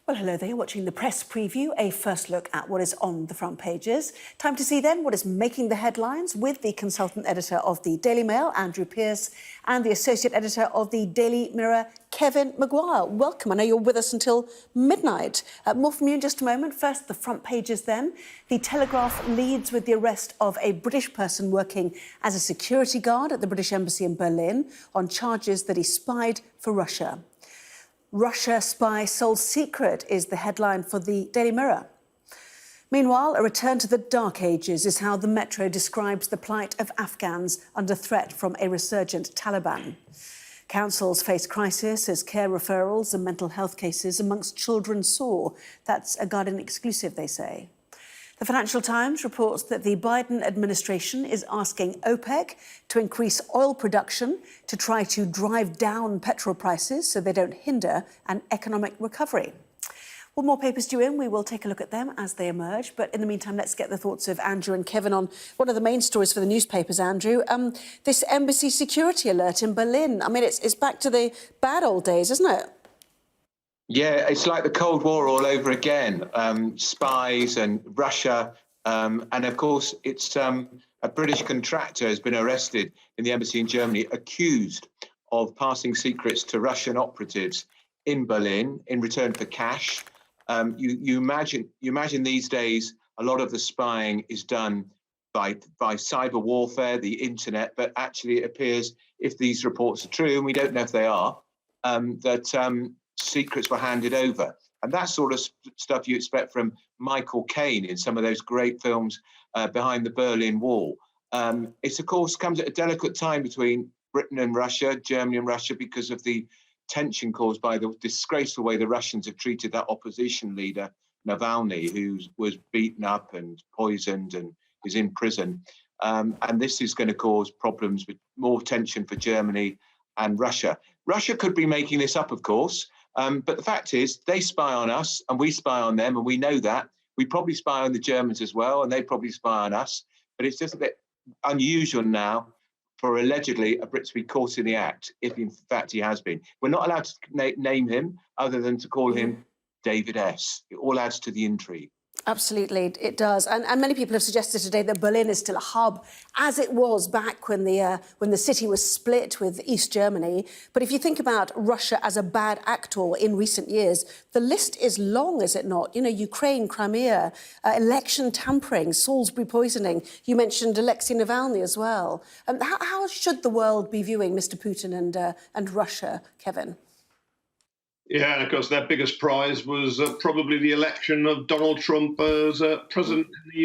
Well, hello there. You're watching the press preview, a first look at what is on the front pages. Time to see then what is making the headlines with the consultant editor of the Daily Mail, Andrew Pearce, and the associate editor of the Daily Mirror, Kevin Maguire. Welcome. I know you're with us until midnight. More from you in just a moment. First, the front pages then. The Telegraph leads with the arrest of a British person working as a security guard at the British Embassy in Berlin on charges that he spied for Russia. Russia spy sold secret is the headline for the Daily Mirror. Meanwhile, a return to the dark ages is how the Metro describes the plight of Afghans under threat from a resurgent Taliban. Councils face crisis as care referrals and mental health cases amongst children soar. That's a Guardian exclusive, they say. The Financial Times reports that the Biden administration is asking OPEC to increase oil production to try to drive down petrol prices so they don't hinder an economic recovery. Well, more papers due in. We will take a look at them as they emerge. But in the meantime, let's get the thoughts of Andrew and Kevin on one of the main stories for the newspapers, Andrew. This embassy security alert in Berlin. I mean, it's back to the bad old days, isn't it? Yeah, it's like the Cold War all over again. Spies and Russia. And of course, it's a British contractor has been arrested in the embassy in Germany, accused of passing secrets to Russian operatives in Berlin in return for cash. You imagine these days, a lot of the spying is done by cyber warfare, the internet. But actually, it appears, if these reports are true, and we don't know if they are, that secrets were handed over. And that sort of stuff you expect from Michael Caine in some of those great films behind the Berlin Wall. It, of course, comes at a delicate time between Britain and Russia, Germany and Russia, because of the tension caused by the disgraceful way the Russians have treated that opposition leader, Navalny, who was beaten up and poisoned and is in prison. And this is going to cause problems with more tension for Germany and Russia. Russia could be making this up, of course. But the fact is, they spy on us and we spy on them, and we know that. We probably spy on the Germans as well, and they probably spy on us. But it's just a bit unusual now for allegedly a Brit to be caught in the act, if in fact he has been. We're not allowed to name him other than to call him David S. It all adds to the intrigue. Absolutely, it does. And many people have suggested today that Berlin is still a hub, as it was back when the city was split with East Germany. But if you think about Russia as a bad actor in recent years, the list is long, is it not? You know, Ukraine, Crimea, election tampering, Salisbury poisoning. You mentioned Alexei Navalny as well. How should the world be viewing Mr. Putin and Russia, Kevin? Yeah, and of course their biggest prize was probably the election of Donald Trump as president in the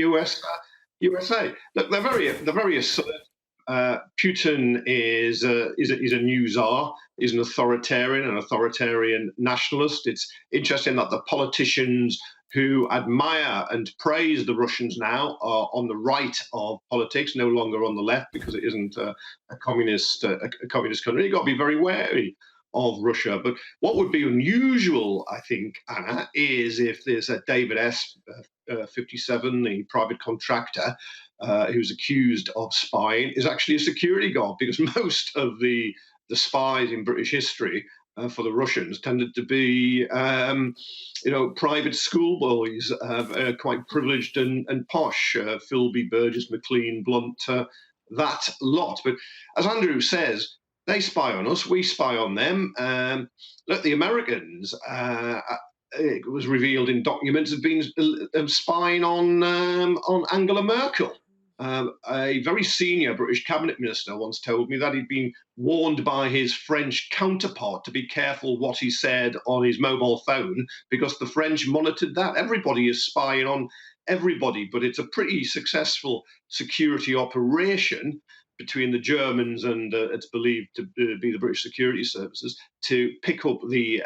USA. Look, they're very assertive. Putin is a new czar. He's an authoritarian nationalist. It's interesting that the politicians who admire and praise the Russians now are on the right of politics, no longer on the left, because it isn't a communist country. You've got to be very wary of Russia. But what would be unusual, I think, Anna, is if there's a David S., 57, the private contractor, who's accused of spying, is actually a security guard, because most of the spies in British history for the Russians tended to be, private schoolboys, quite privileged and posh, Philby, Burgess, Maclean, Blunt, that lot. But as Andrew says, they spy on us, we spy on them. Look, the Americans, it was revealed in documents, have been spying on Angela Merkel. A very senior British cabinet minister once told me that he'd been warned by his French counterpart to be careful what he said on his mobile phone, because the French monitored that. Everybody is spying on everybody, but it's a pretty successful security operation between the Germans and it's believed to be the British security services to pick up the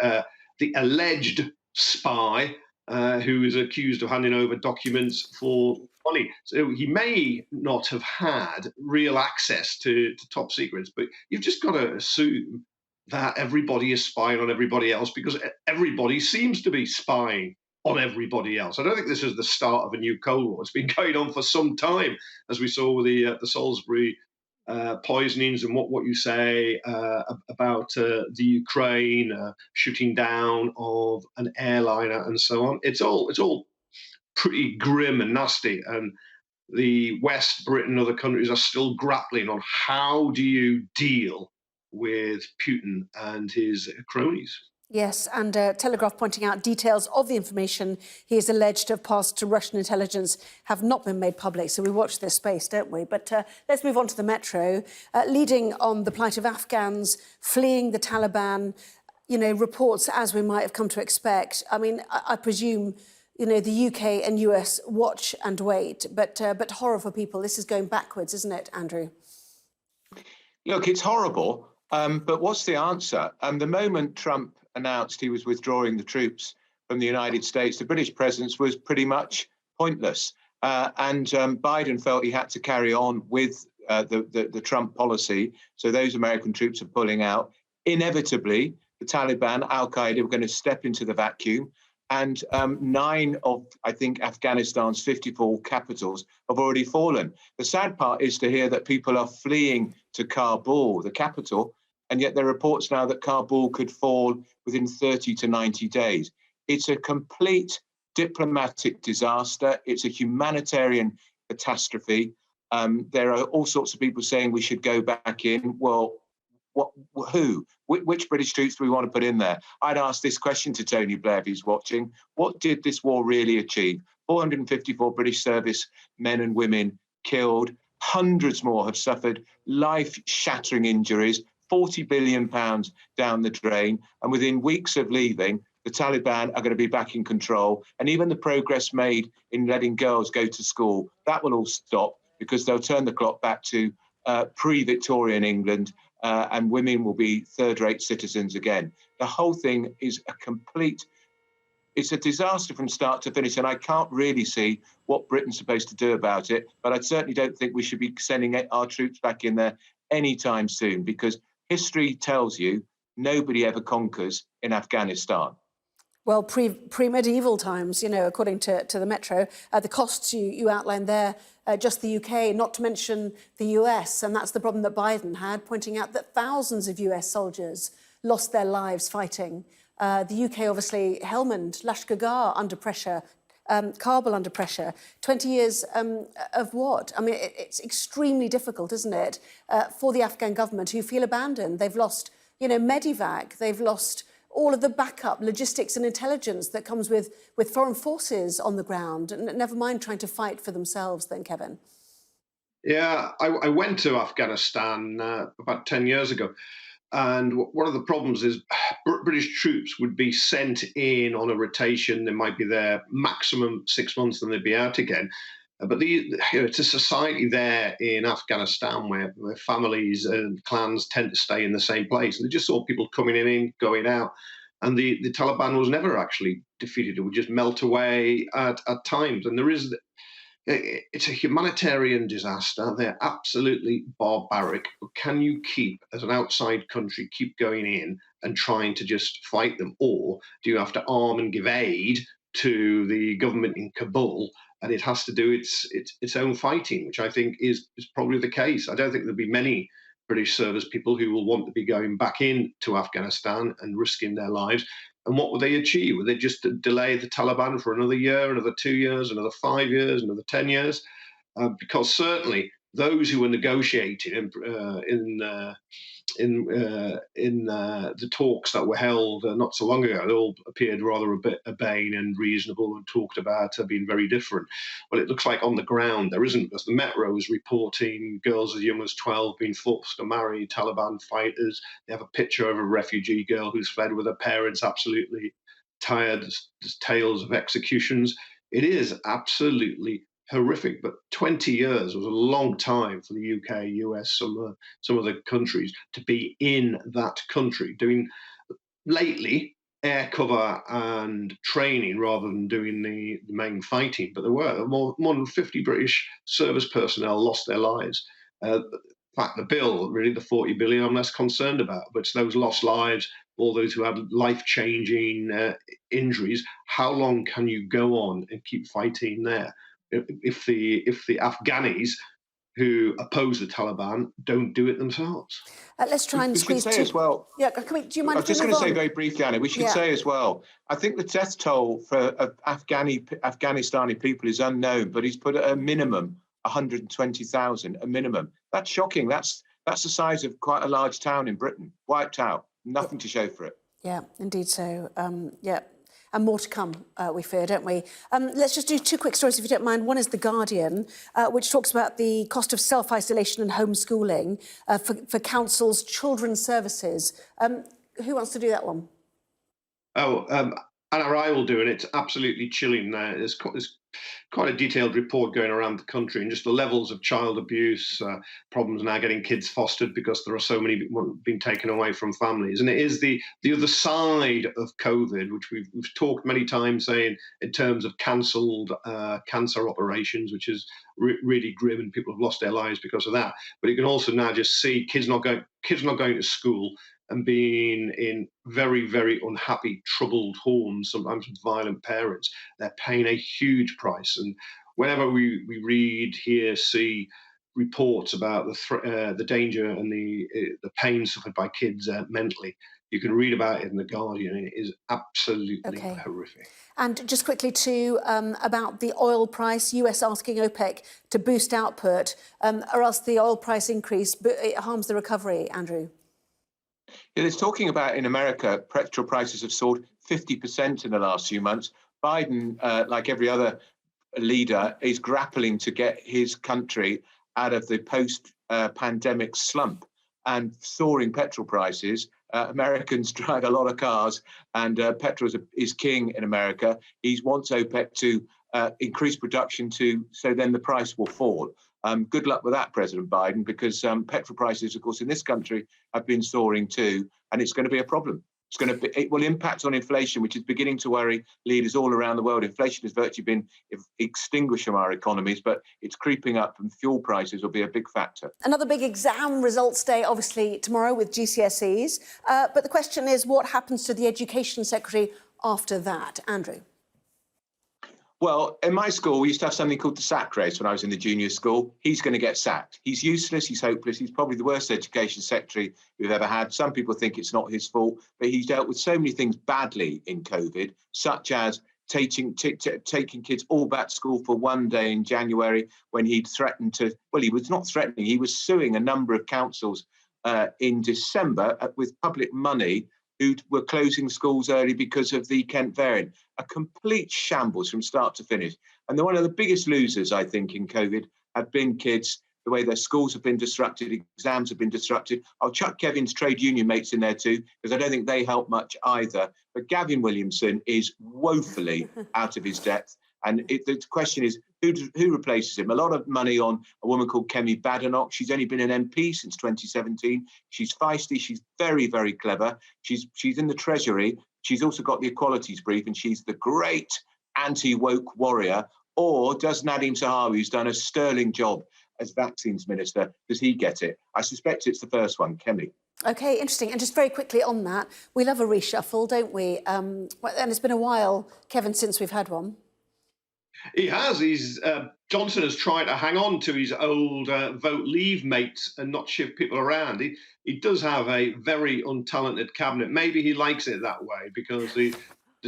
alleged spy who is accused of handing over documents for money. So he may not have had real access to top secrets, but you've just got to assume that everybody is spying on everybody else, because everybody seems to be spying on everybody else. I don't think this is the start of a new Cold War. It's been going on for some time, as we saw with the Salisbury poisonings and what you say about the Ukraine shooting down of an airliner and so on. It's all pretty grim and nasty, and the West, Britain, other countries are still grappling on how do you deal with Putin and his cronies. Yes, and Telegraph pointing out details of the information he is alleged to have passed to Russian intelligence have not been made public. So we watch this space, don't we? But let's move on to the Metro. Leading on the plight of Afghans fleeing the Taliban, reports as we might have come to expect. I mean, I presume, the UK and US watch and wait, but horror for people. This is going backwards, isn't it, Andrew? Look, it's horrible, but what's the answer? The moment Trump announced he was withdrawing the troops from the United States, the British presence was pretty much pointless. And Biden felt he had to carry on with the Trump policy. So those American troops are pulling out. Inevitably, the Taliban, Al-Qaeda, were going to step into the vacuum. And 9 of, I think, Afghanistan's 54 capitals have already fallen. The sad part is to hear that people are fleeing to Kabul, the capital, and yet there are reports now that Kabul could fall within 30 to 90 days. It's a complete diplomatic disaster. It's a humanitarian catastrophe. There are all sorts of people saying we should go back in. Well, who? Which British troops do we want to put in there? I'd ask this question to Tony Blair if he's watching. What did this war really achieve? 454 British service men and women killed. Hundreds more have suffered life-shattering injuries. £40 billion down the drain. And within weeks of leaving, the Taliban are going to be back in control. And even the progress made in letting girls go to school, that will all stop because they'll turn the clock back to pre-Victorian England, and women will be third-rate citizens again. The whole thing is it's a disaster from start to finish, and I can't really see what Britain's supposed to do about it. But I certainly don't think we should be sending our troops back in there anytime soon, because history tells you nobody ever conquers in Afghanistan. Well, pre-medieval times, according to the Metro, the costs you outlined there, just the UK, not to mention the US, and that's the problem that Biden had, pointing out that thousands of US soldiers lost their lives fighting. The UK, obviously, Helmand, Lashkar under pressure, Kabul under pressure. 20 years of what? I mean, it's extremely difficult, isn't it, for the Afghan government who feel abandoned. They've lost, Medivac, they've lost all of the backup, logistics and intelligence that comes with foreign forces on the ground, and never mind trying to fight for themselves then, Kevin. Yeah, I went to Afghanistan about 10 years ago. And one of the problems is British troops would be sent in on a rotation. They might be there maximum 6 months, then they'd be out again. But it's a society there in Afghanistan where families and clans tend to stay in the same place. And they just saw people coming in, going out. And the Taliban was never actually defeated. It would just melt away at times. And it's a humanitarian disaster. They're absolutely barbaric. But can you as an outside country, keep going in and trying to just fight them? Or do you have to arm and give aid to the government in Kabul, and it has to do its own fighting, which I think is probably the case. I don't think there'll be many British service people who will want to be going back into Afghanistan and risking their lives. And what would they achieve? Would they just delay the Taliban for another year, another 2 years, another 5 years, another 10 years? Because certainly those who were negotiating in the talks that were held not so long ago, they all appeared rather a bit urbane and reasonable and talked about being very different. Well, it looks like on the ground there isn't, because the Metro is reporting girls as young as 12 being forced to marry Taliban fighters. They have a picture of a refugee girl who's fled with her parents, absolutely tired. There's tales of executions. It is absolutely horrific, but 20 years was a long time for the UK, US, some of the countries to be in that country doing lately air cover and training rather than doing the main fighting. But there were more than 50 British service personnel lost their lives. In fact, the bill, really, the 40 billion, I'm less concerned about, but it's those lost lives, all those who had life-changing injuries. How long can you go on and keep fighting there? If the Afghanis who oppose the Taliban don't do it themselves. Let's try and We should squeeze say two. as well. Yeah, do you mind I was if we just going move to say on? very briefly, Anna, we should Yeah. say as well, I think the death toll for Afghanistani people is unknown, but he's put at a minimum 120,000, a minimum. That's shocking. That's the size of quite a large town in Britain, wiped out, nothing to show for it. Yeah, indeed so. Yeah. And more to come, we fear, don't we? Let's just do two quick stories, if you don't mind. One is The Guardian, which talks about the cost of self-isolation and homeschooling for councils' children's services. Who wants to do that one? Anna, I will do, and it's absolutely chilling. There's quite a detailed report going around the country, and just the levels of child abuse, problems now getting kids fostered because there are so many being taken away from families. And it is the other side of COVID, which we've talked many times, saying in terms of cancelled cancer operations, which is really grim, and people have lost their lives because of that. But you can also now just see kids not going to school and being in very, very unhappy, troubled homes, sometimes with violent parents. They're paying a huge price. And whenever we read, hear, see reports about the danger and the pain suffered by kids mentally, you can read about it in The Guardian. It is absolutely horrific. And just quickly too, about the oil price, US asking OPEC to boost output, or else the oil price increase, but it harms the recovery, Andrew. It's talking about in America, petrol prices have soared 50% in the last few months. Biden, like every other leader, is grappling to get his country out of the post-pandemic slump. And soaring petrol prices, Americans drive a lot of cars, and petrol is king in America. He wants OPEC to increase production so then the price will fall. Good luck with that, President Biden, because petrol prices, of course, in this country have been soaring too, and it's going to be a problem. It will impact on inflation, which is beginning to worry leaders all around the world. Inflation has virtually been extinguished from our economies, but it's creeping up, and fuel prices will be a big factor. Another big exam results day, obviously, tomorrow with GCSEs. But the question is, what happens to the Education Secretary after that? Andrew? Well, in my school, we used to have something called the sack race when I was in the junior school. He's going to get sacked. He's useless. He's hopeless. He's probably the worst education secretary we've ever had. Some people think it's not his fault, but he's dealt with so many things badly in COVID, such as taking kids all back to school for one day in January when he'd threatened to, well, he was not threatening, he was suing a number of councils in December with public money who were closing schools early because of the Kent variant. A complete shambles from start to finish. And one of the biggest losers, I think, in COVID have been kids, the way their schools have been disrupted, exams have been disrupted. I'll chuck Kevin's trade union mates in there too, because I don't think they help much either. But Gavin Williamson is woefully out of his depth. And the question is, who replaces him? A lot of money on a woman called Kemi Badenoch. She's only been an MP since 2017. She's feisty. She's very, very clever. She's in the Treasury. She's also got the Equalities Brief, and she's the great anti-woke warrior. Or does Nadeem Sahawi, who's done a sterling job as vaccines minister, does he get it? I suspect it's the first one, Kemi. OK, interesting. And just very quickly on that, we love a reshuffle, don't we? And it's been a while, Kevin, since we've had one. He has. Johnson has tried to hang on to his old vote leave mates and not shift people around. He does have a very untalented cabinet. Maybe he likes it that way because the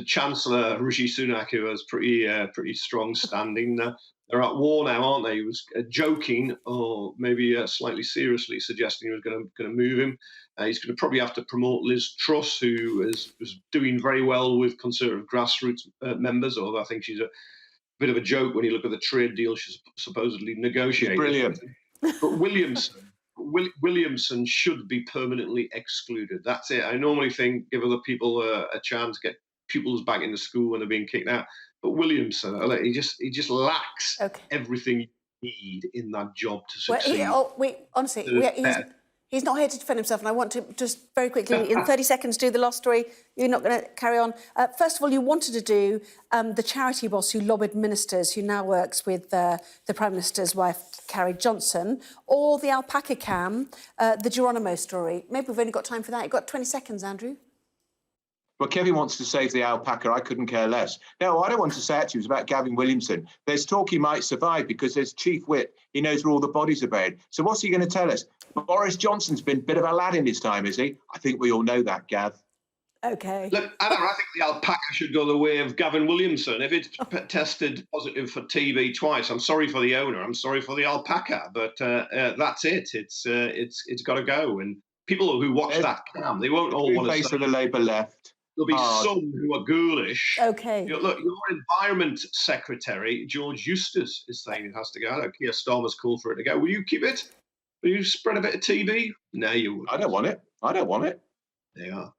Chancellor, Rishi Sunak, who has pretty strong standing, they're at war now, aren't they? He was joking or maybe slightly seriously suggesting he was going to move him. He's going to probably have to promote Liz Truss, who is doing very well with Conservative grassroots members, although I think she's a bit of a joke when you look at the trade deal she's supposedly negotiated. Brilliant. But Williamson should be permanently excluded. That's it. I normally think give other people a chance, get pupils back into school when they're being kicked out. But Williamson, he just lacks everything you need in that job to succeed. He's not here to defend himself, and I want to just very quickly, in 30 seconds, do the last story. You're not going to carry on. First of all, you wanted to do the charity boss who lobbied ministers, who now works with the Prime Minister's wife, Carrie Johnson, or the alpaca cam, the Geronimo story. Maybe we've only got time for that. You've got 20 seconds, Andrew. Well, Kevin wants to save the alpaca. I couldn't care less. No, I don't want to say actually it was about Gavin Williamson. There's talk he might survive because there's Chief Whip. He knows where all the bodies are buried. So what's he going to tell us? Boris Johnson's been a bit of a lad in his time, is he? I think we all know that, Gav. OK. Look, I think the alpaca should go the way of Gavin Williamson. If it's tested positive for TB twice, I'm sorry for the owner. I'm sorry for the alpaca, but that's it. It's got to go. And people who watch that cam, they won't all want to Face say. of the Labour left. There'll be some who are ghoulish. OK. Look, your Environment Secretary, George Eustace, is saying it has to go. I know Keir Starmer's called for it to go. Will you keep it? Will you spread a bit of TB? No, you wouldn't. I don't want it. I don't want it. They are.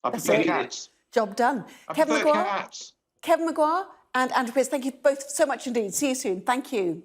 I prefer cats. Job done. I Kevin prefer Maguire, cats. Kevin Maguire and Andrew Pierce, thank you both so much indeed. See you soon. Thank you.